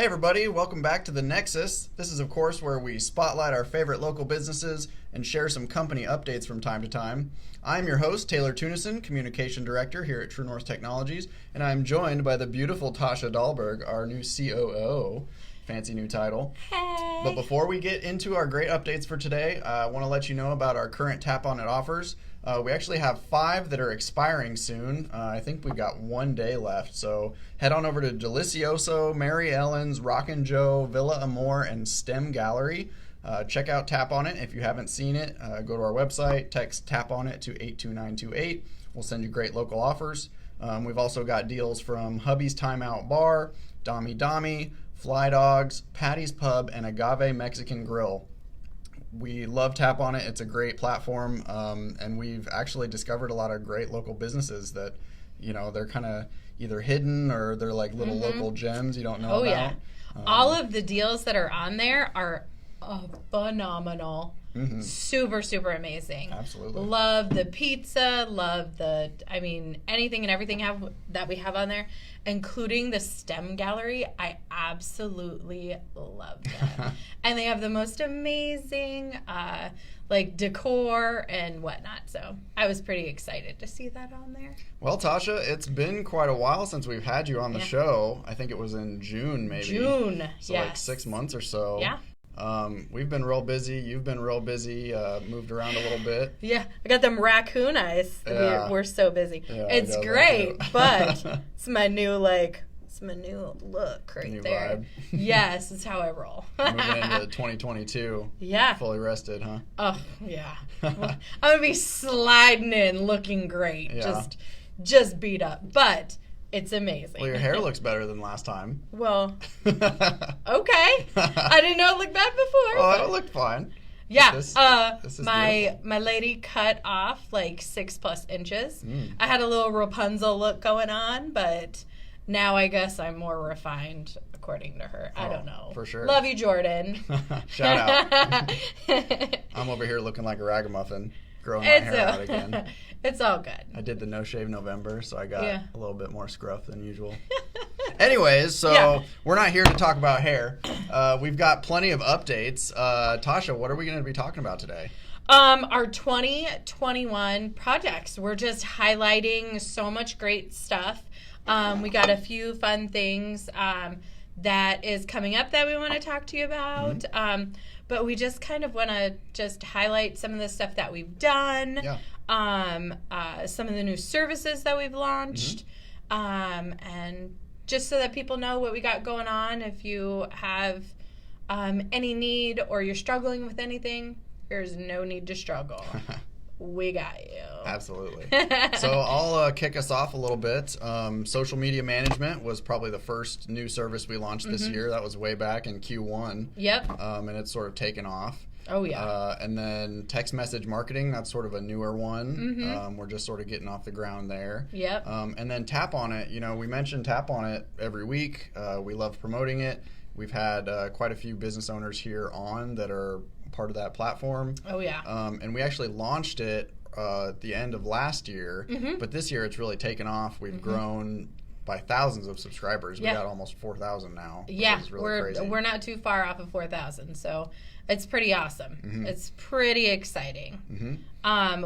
Hey everybody, welcome back to the Nexus. This is of course where we spotlight our favorite local businesses and share some company updates from time to time. I'm your host, Taylor Tunison, Communication Director here at True North Technologies, and I'm joined by the beautiful Tasha Dahlberg, our new COO. Fancy new title. Hey! But before we get into our great updates for today, I want to let you know about our current Tap On It offers. We actually have 5 that are expiring soon. I think we've got 1 day left. So head on over to Delicioso, Mary Ellen's, Rockin' Joe, Villa Amor, and STEM Gallery. Check out Tap On It if you haven't seen it. Go to our website, text Tap On It to 82928. We'll send you great local offers. We've also got deals from Hubby's Timeout Bar, Dami Dami, Fly Dogs, Patty's Pub, and Agave Mexican Grill. We love Tap On It. It's a great platform, and we've actually discovered a lot of great local businesses that, you know, they're kind of either hidden or they're like little local gems you don't know about. Yeah. All of the deals that are on there are phenomenal. Super, super amazing. Absolutely. Love the pizza, anything and everything that we have on there, including the STEM Gallery. I absolutely love that. And they have the most amazing decor and whatnot. So I was pretty excited to see that on there. Well, Tasha, it's been quite a while since we've had you on the show. I think it was in June, maybe. June, so yes. like 6 months or so. Yeah. We've been real busy. You've been real busy. Moved around a little bit. Yeah, I got them raccoon eyes. Yeah. We're so busy. Yeah, it's great, but it's my new look right New there. vibe. Yes, it's how I roll. Moving into 2022. Yeah. Fully rested, huh? Oh yeah. I'm gonna be sliding in, looking great. Yeah. Just beat up, but it's amazing. Well, your hair looks better than last time. Well, okay. I didn't know it looked bad before. Oh, it looked fine. Yeah, This is my lady cut off like 6+ inches. I had a little Rapunzel look going on, but now I guess I'm more refined, according to her. I don't know. For sure. Love you, Jordan. Shout out. I'm over here looking like a ragamuffin, growing my hair out again. It's all good. I did the No Shave November, so I got Yeah. a little bit more scruff than usual. Anyways, so we're not here to talk about hair. We've got plenty of updates. Tasha, what are we going to be talking about today? Our 2021 projects. We're just highlighting so much great stuff. We got a few fun things that is coming up that we want to talk to you about. But we just kind of want to just highlight some of the stuff that we've done. Yeah. Some of the new services that we've launched. And just so that people know what we got going on. If you have any need or you're struggling with anything, there's no need to struggle. We got you. Absolutely. So I'll kick us off a little bit. Social media management was probably the first new service we launched this year. That was way back in Q1. Yep. And it's sort of taken off. Oh, yeah. And then text message marketing, that's sort of a newer one. We're just sort of getting off the ground there. Yep. And then Tap On It, you know, we mention Tap On It every week. We love promoting it. We've had quite a few business owners here on that are part of that platform. Oh, yeah. And we actually launched it at the end of last year, but this year it's really taken off. We've grown by thousands of subscribers. We got almost 4,000 now. Yeah, really crazy. We're not too far off of 4,000, so it's pretty awesome. It's pretty exciting.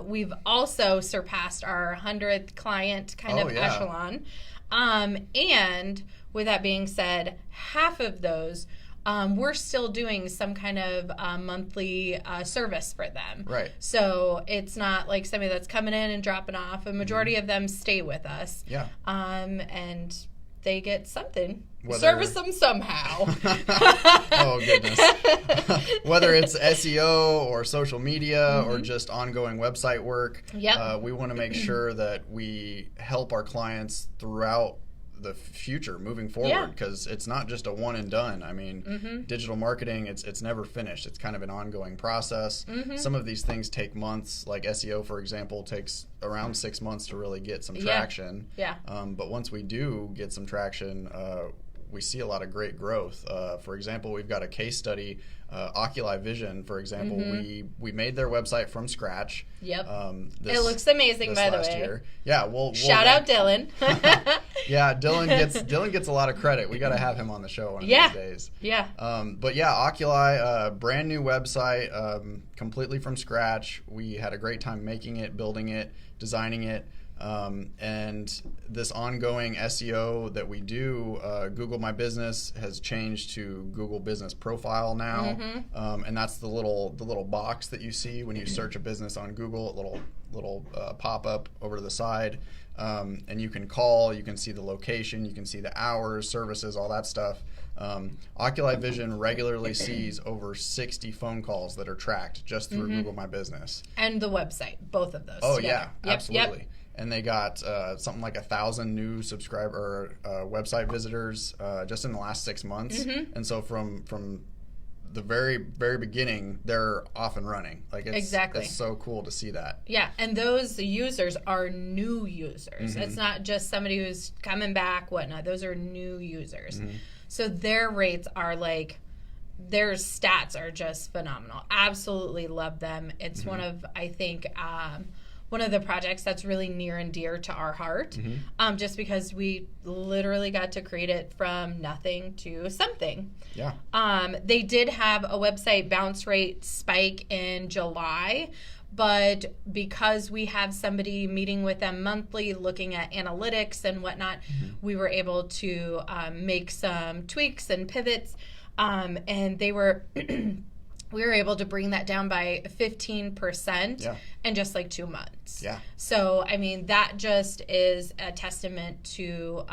We've also surpassed our 100th client echelon. And with that being said, half of those we're still doing some kind of monthly service for them. Right. So it's not like somebody that's coming in and dropping off. A majority of them stay with us. Yeah. And they get something. Whether... Service them somehow. Oh, goodness. Whether it's SEO or social media or just ongoing website work, we want to make sure that we help our clients throughout the future moving forward, because it's not just a one and done. I mean, digital marketing, it's never finished. It's kind of an ongoing process. Some of these things take months, like SEO, for example, takes around 6 months to really get some traction. But once we do get some traction, we see a lot of great growth. For example, we've got a case study, Oculi Vision, for example. We made their website from scratch. It looks amazing, by the way. Year. Yeah, we'll shout out Dylan. Yeah, Dylan gets a lot of credit. We got to have him on the show one of these days. Yeah. But yeah, Oculi, brand new website, completely from scratch. We had a great time making it, building it, designing it. And this ongoing SEO that we do, Google My Business has changed to Google Business Profile now, and that's the little box that you see when you search a business on Google, a little pop up over to the side, and you can call, you can see the location, you can see the hours, services, all that stuff. Oculi Vision regularly sees over 60 phone calls that are tracked just through Google My Business and the website, both of those. Oh together. yeah, absolutely. Yep. And they got something like 1,000 new website visitors just in the last 6 months. And so from the very, very beginning, they're off and running. Like it's so cool to see that. Yeah, and those users are new users. It's not just somebody who's coming back, whatnot. Those are new users. So their rates are like, their stats are just phenomenal. Absolutely love them. It's one of, I think, one of the projects that's really near and dear to our heart, just because we literally got to create it from nothing to something. Yeah. They did have a website bounce rate spike in July, but because we have somebody meeting with them monthly looking at analytics and whatnot, we were able to make some tweaks and pivots, and they were... we were able to bring that down by 15% in just like 2 months. Yeah. So, I mean, that just is a testament to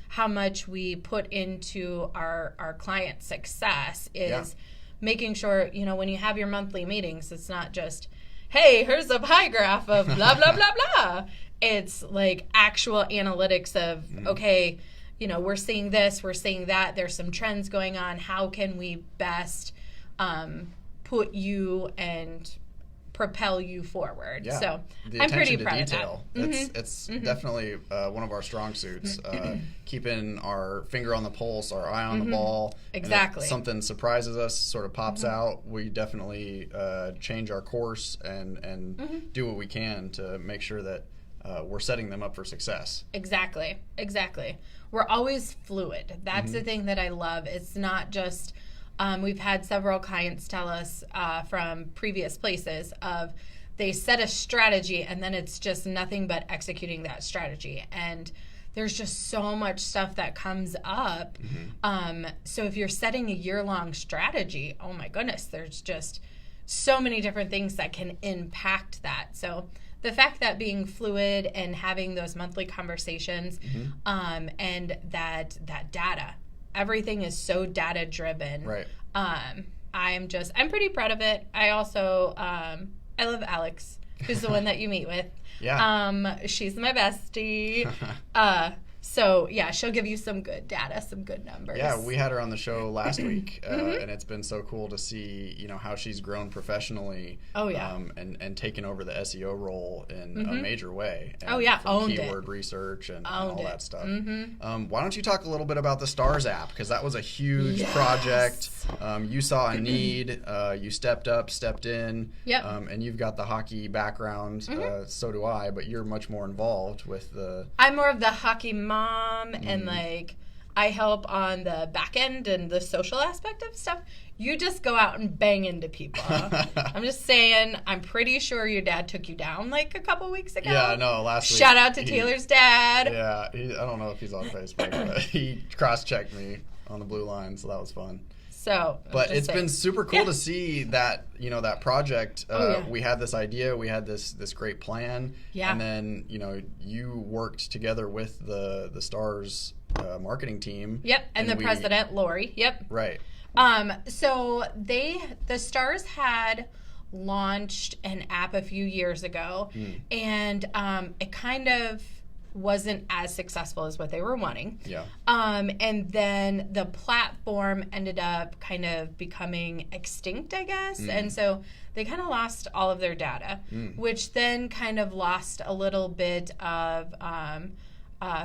how much we put into our client success is making sure, you know, when you have your monthly meetings, it's not just, hey, here's a pie graph of blah, blah, blah, blah. It's like actual analytics of, okay, you know, we're seeing this, we're seeing that, there's some trends going on. How can we best put you and propel you forward? Yeah. So the I'm pretty attention to proud detail. of that. It's definitely one of our strong suits. Keeping our finger on the pulse, our eye on the ball. Exactly. And if something surprises us, sort of pops out, we definitely change our course and do what we can to make sure that we're setting them up for success. Exactly. We're always fluid. That's the thing that I love. It's not just... we've had several clients tell us from previous places of they set a strategy and then it's just nothing but executing that strategy. And there's just so much stuff that comes up. So if you're setting a year-long strategy, oh my goodness, there's just so many different things that can impact that. So the fact that being fluid and having those monthly conversations and that data, everything is so data driven. Right. I'm pretty proud of it. I also I love Alex, who's the one that you meet with. Yeah. She's my bestie. So yeah, she'll give you some good data, some good numbers. Yeah, we had her on the show last week, and it's been so cool to see, you know, how she's grown professionally. Oh yeah. And taken over the SEO role in a major way. And owned keyword research and all that stuff. Mm-hmm. Why don't you talk a little bit about the Stars app, because that was a huge project. You saw a need, you stepped up, stepped in. Yep. And you've got the hockey background. So do I, but you're much more involved with the. I'm more of the hockey mom, and like I help on the back end and the social aspect of stuff. You just go out and bang into people. I'm just saying, I'm pretty sure your dad took you down like a couple weeks ago. Yeah, no, last week. Shout out to Taylor's dad. Yeah, I don't know if he's on Facebook, but he cross-checked me on the blue line, so that was fun. So, but it's been super cool to see that, you know, that project. We had this idea, we had this great plan, and then, you know, you worked together with the Stars marketing team. Yep, and the president, Lori. Yep. Right. So the Stars had launched an app a few years ago, and it kind of wasn't as successful as what they were wanting. Yeah. And then the platform ended up kind of becoming extinct, I guess. And so they kind of lost all of their data, which then kind of lost a little bit of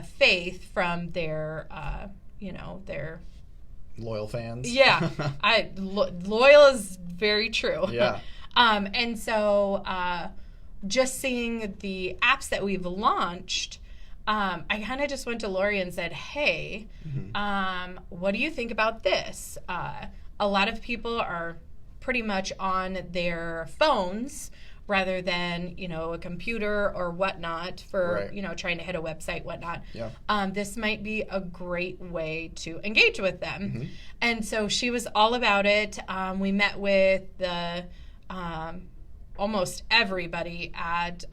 faith from their, their loyal fans. Yeah. Loyal is very true. Yeah. And so just seeing the apps that we've launched, I kind of just went to Lori and said, hey, what do you think about this? A lot of people are pretty much on their phones rather than, a computer or whatnot for, trying to hit a website, whatnot. Yeah. This might be a great way to engage with them. And so she was all about it. We met with the almost everybody at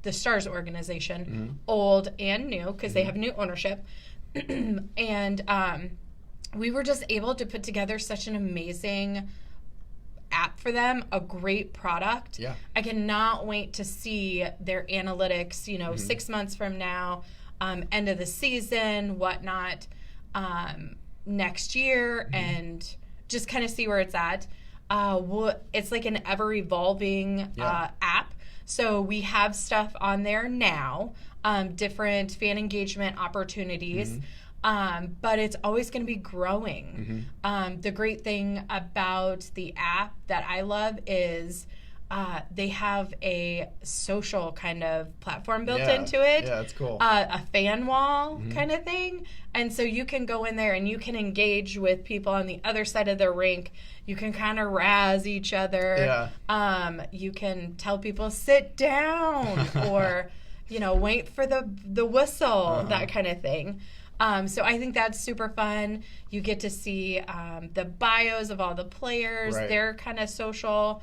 the STARS organization, old and new, because they have new ownership. And we were just able to put together such an amazing app for them, a great product. Yeah. I cannot wait to see their analytics, 6 months from now, end of the season, whatnot, next year, and just kind of see where it's at. It's like an ever-evolving app. So we have stuff on there now, different fan engagement opportunities. But it's always going to be growing. The great thing about the app that I love is they have a social kind of platform built into it. Yeah, it's cool. A fan wall kind of thing. And so you can go in there and you can engage with people on the other side of the rink. You can kind of razz each other. Yeah. You can tell people, sit down, or, wait for the whistle, that kind of thing. So I think that's super fun. You get to see the bios of all the players, their kind of social,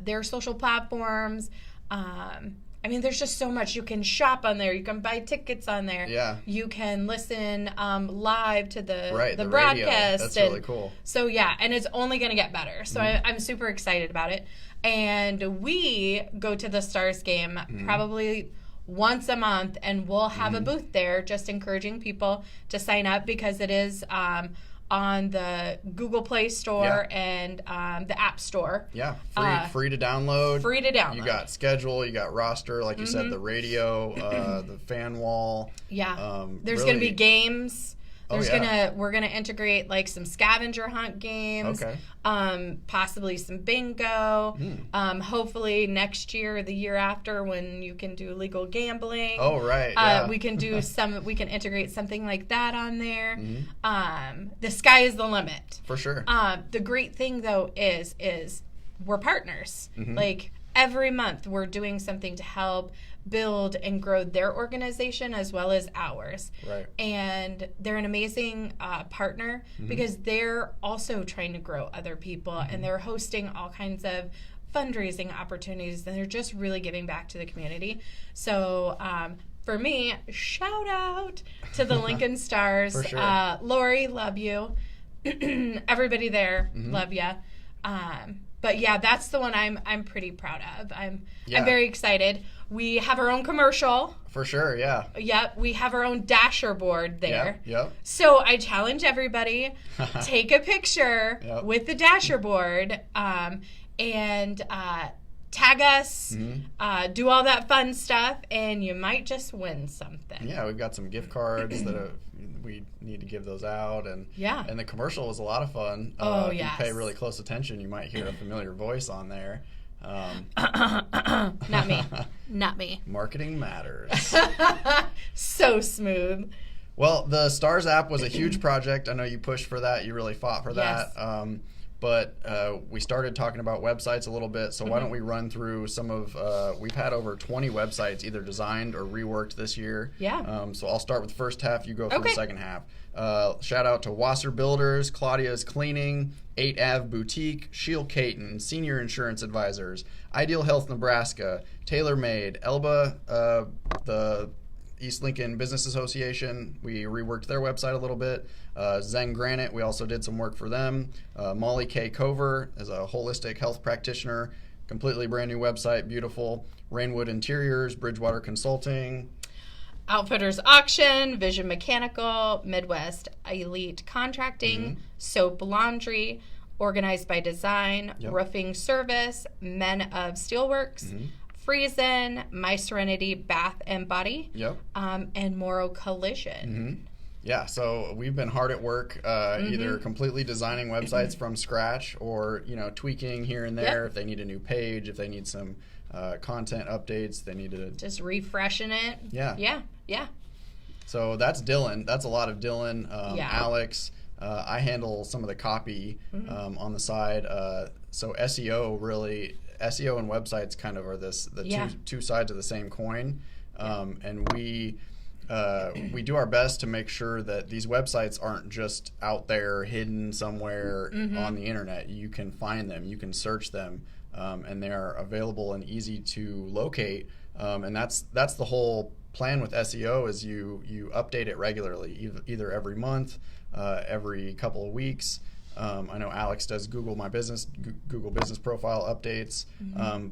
their social platforms. There's just so much. You can shop on there. You can buy tickets on there. Yeah. You can listen live to the broadcast. Radio. That's really cool. So, and it's only going to get better. So I'm super excited about it. And we go to the Stars game probably once a month, and we'll have a booth there just encouraging people to sign up, because it is on the Google Play Store and the App Store. Yeah, free to download. Free to download. You got schedule, you got roster, like you said, the radio, the fan wall. Yeah, there's going to be games. We're gonna integrate like some scavenger hunt games, possibly some bingo. Hopefully next year or the year after, when you can do legal gambling. Oh right, yeah. We can do we can integrate something like that on there. The sky is the limit. For sure. The great thing though is we're partners. Like every month we're doing something to help build and grow their organization as well as ours. Right. And they're an amazing partner, because they're also trying to grow other people, and they're hosting all kinds of fundraising opportunities, and they're just really giving back to the community. So for me, shout out to the Lincoln Stars. For sure. Lori, love you. Everybody there, love ya. But yeah, that's the one I'm pretty proud of. I'm very excited. We have our own commercial. For sure, yeah. Yep, we have our own dasher board there. Yep. So I challenge everybody, take a picture with the dasher board, and tag us, do all that fun stuff, and you might just win something. Yeah, we've got some gift cards that we need to give those out, and the commercial was a lot of fun. If you pay really close attention, you might hear a familiar voice on there. Not me. Marketing matters. So smooth. Well, the Stars app was a huge project. I know you pushed for that. You really fought for that. Yes. But we started talking about websites a little bit, so why don't we run through some of, we've had over 20 websites either designed or reworked this year. Yeah. So I'll start with the first half, you go for the second half. Shout out to Wasser Builders, Claudia's Cleaning, 8 Ave Boutique, Shield Caton, Senior Insurance Advisors, Ideal Health Nebraska, TaylorMade, Elba, the East Lincoln Business Association, we reworked their website a little bit. Zen Granite, we also did some work for them. Molly K. Cover is a holistic health practitioner, completely brand new website, beautiful. Rainwood Interiors, Bridgewater Consulting. Outfitters Auction, Vision Mechanical, Midwest Elite Contracting, Soap Laundry, Organized by Design, Roofing Service, Men of Steelworks, Friesen, My Serenity Bath and Body, and Morrow Collision. Yeah, so we've been hard at work, either completely designing websites from scratch or, tweaking here and there if they need a new page, if they need some content updates. They need to just refreshing it. Yeah. Yeah. So that's Dylan. That's a lot of Dylan. Yeah. Alex. I handle some of the copy on the side. So SEO and websites kind of are two sides of the same coin. And we do our best to make sure that these websites aren't just out there hidden somewhere on the internet. You can find them, you can search them, and they are available and easy to locate. And that's the whole plan with SEO is you update it regularly, either every month, every couple of weeks. I know Alex does Google Business Profile updates.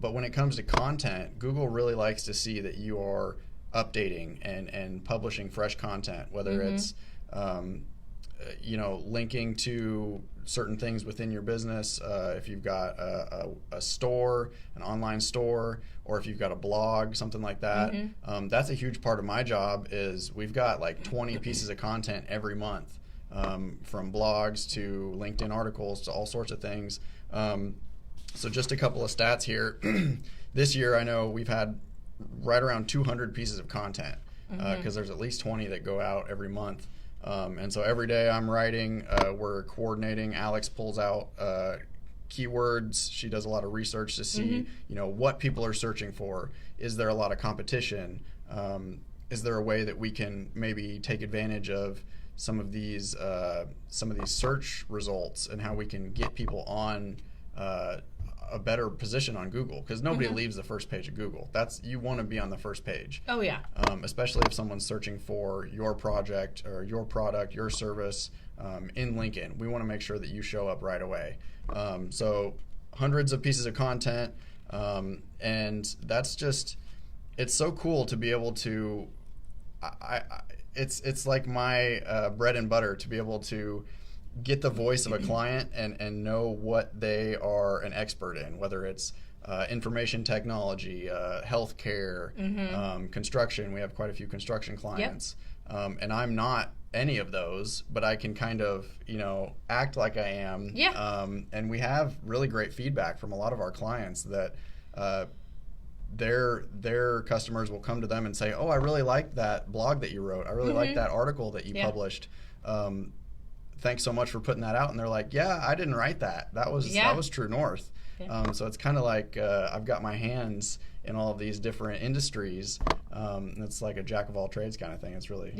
But when it comes to content, Google really likes to see that you are updating and publishing fresh content, whether it's linking to certain things within your business. If you've got a store, an online store, or if you've got a blog, something like that. That's a huge part of my job. Is we've got like 20 pieces of content every month. From blogs to LinkedIn articles to all sorts of things. So just a couple of stats here. This year, I know we've had right around 200 pieces of content because there's at least 20 that go out every month. And so every day I'm writing, we're coordinating. Alex pulls out keywords. She does a lot of research to see, what people are searching for. Is there a lot of competition? Is there a way that we can maybe take advantage of some of these search results and how we can get people on a better position on Google, because nobody leaves the first page of Google. You want to be on the first page. Oh yeah. Especially if someone's searching for your project or your product, your service in Lincoln. We want to make sure that you show up right away. So hundreds of pieces of content, and that's just, it's so cool to be able to. It's like my bread and butter to be able to get the voice of a client and know what they are an expert in, whether it's information technology, healthcare, construction. We have quite a few construction clients. And I'm not any of those, but I can kind of, act like I am. Yeah. And we have really great feedback from a lot of our clients that their customers will come to them and say, "Oh, I really like that blog that you wrote. I really like that article that you published. Thanks so much for putting that out." And they're like, "Yeah, I didn't write that. That was true north." Yeah. So it's kind of like I've got my hands in all of these different industries. It's like a jack of all trades kind of thing. It's really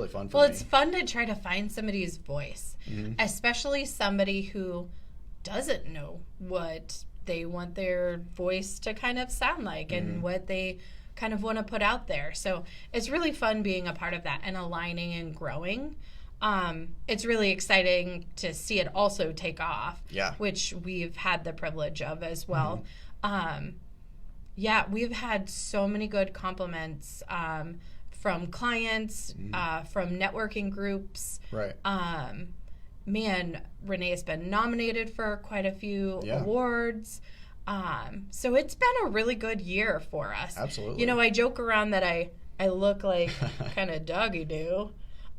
fun for me. Well, it's fun to try to find somebody's voice, especially somebody who doesn't know what they want their voice to kind of sound like and what they kind of want to put out there. So it's really fun being a part of that and aligning and growing. It's really exciting to see it also take off, which we've had the privilege of as well. We've had so many good compliments from clients, from networking groups. Right. Man, Renee has been nominated for quite a few awards. So it's been a really good year for us. Absolutely. I joke around that I look like kind of doggy-doo,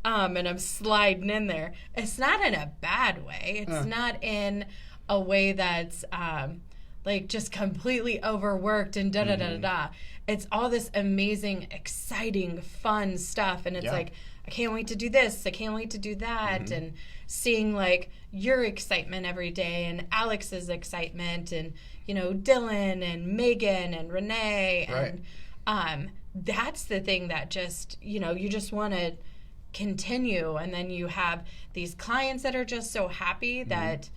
and I'm sliding in there. It's not in a bad way. It's not in a way that's like just completely overworked and da-da-da-da-da. It's all this amazing, exciting, fun stuff. And it's like, I can't wait to do this. I can't wait to do that. And seeing like your excitement every day and Alex's excitement and, Dylan and Megan and Renee. And that's the thing that just, you just want to continue. And then you have these clients that are just so happy that,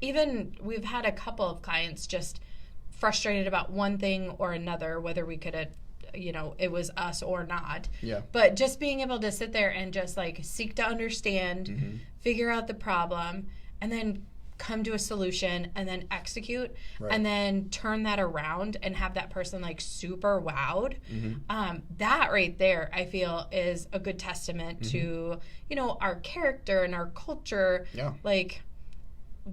even we've had a couple of clients just frustrated about one thing or another, whether we could have, it was us or not. Yeah. But just being able to sit there and just like seek to understand, figure out the problem, and then come to a solution and then execute and then turn that around and have that person like super wowed. That right there, I feel, is a good testament to, our character and our culture. Yeah. Like,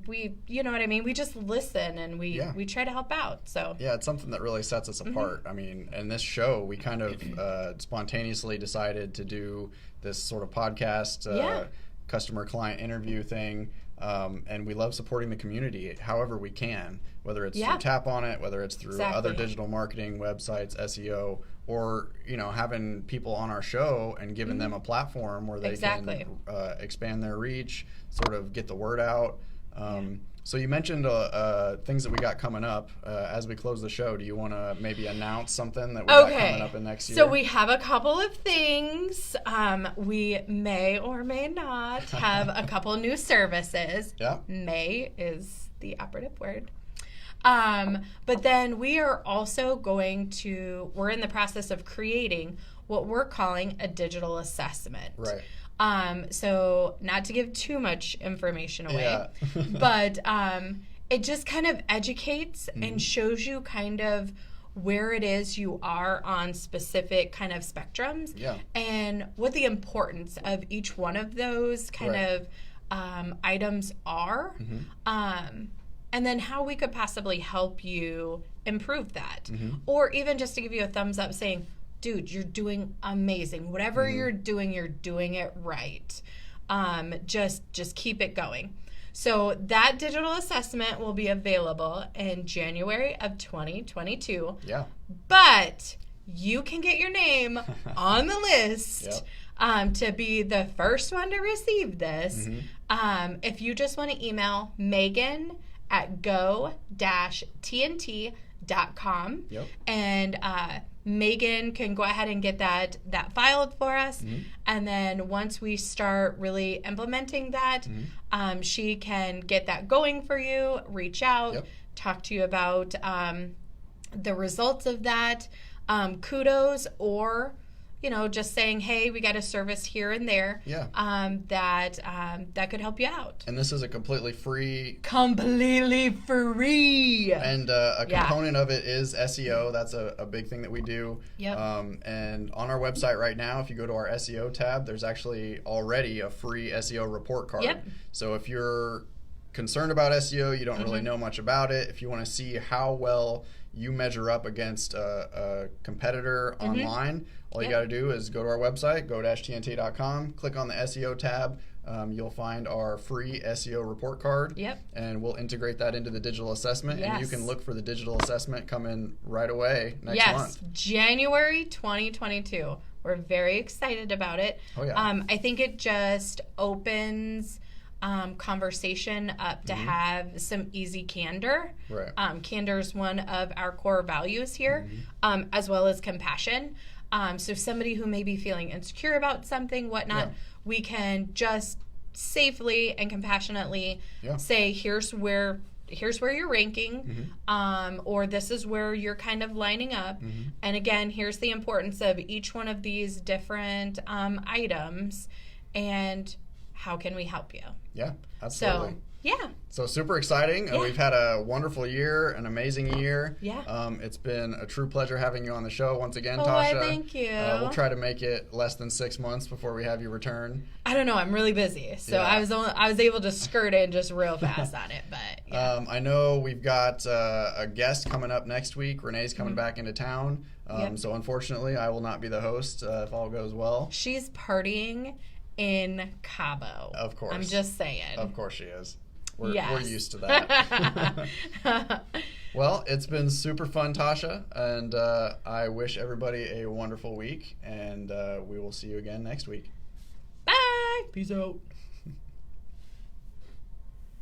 we, you know what I mean? We just listen and we try to help out. So yeah, it's something that really sets us apart. I mean, in this show, we kind of spontaneously decided to do this sort of podcast, customer client interview thing. And we love supporting the community however we can, whether it's through Tap On It, whether it's through other digital marketing websites, SEO, or having people on our show and giving them a platform where they can expand their reach, sort of get the word out. So you mentioned things that we got coming up as we close the show. Do you want to maybe announce something that we got coming up in next year? So we have a couple of things. We may or may not have a couple new services. Yeah. May is the operative word. But then we are also we're in the process of creating what we're calling a digital assessment. Right. So not to give too much information away, but it just kind of educates and shows you kind of where it is you are on specific kind of spectrums and what the importance of each one of those kind of items are. And then how we could possibly help you improve that. Or even just to give you a thumbs up saying, dude, you're doing amazing. Whatever you're doing it right. Just keep it going. So that digital assessment will be available in January of 2022. Yeah. But you can get your name on the list to be the first one to receive this. If you just want to email Megan at go-tnt.com. And Megan can go ahead and get that filed for us. And then once we start really implementing that, she can get that going for you, reach out, talk to you about the results of that, kudos, or just saying, hey, we got a service here and there that could help you out. And this is a completely free. And a component of it is SEO. That's a big thing that we do. And on our website right now, if you go to our SEO tab, there's actually already a free SEO report card. So if you're concerned about SEO, you don't really know much about it, if you want to see how well you measure up against a competitor online, all you got to do is go to our website, go-tnt.com, click on the SEO tab. You'll find our free SEO report card, and we'll integrate that into the digital assessment, and you can look for the digital assessment coming right away next month. January 2022. We're very excited about it. I think it just opens conversation up to have some easy candor. Candor is one of our core values here, as well as compassion. So somebody who may be feeling insecure about something, whatnot, we can just safely and compassionately say, here's where you're ranking, or this is where you're kind of lining up. And again, here's the importance of each one of these different items, and how can we help you? Yeah, absolutely. So super exciting. We've had a wonderful year, an amazing year. It's been a true pleasure having you on the show once again, Tasha. Thank you. We'll try to make it less than 6 months before we have you return. I don't know. I'm really busy, so I was able to skirt in just real fast on it. But I know we've got a guest coming up next week. Renee's coming back into town. So unfortunately, I will not be the host if all goes well. She's partying in Cabo. Of course. I'm just saying. Of course she is. We're used to that. Well, it's been super fun, Tasha, and I wish everybody a wonderful week, and we will see you again next week. Bye. Peace out.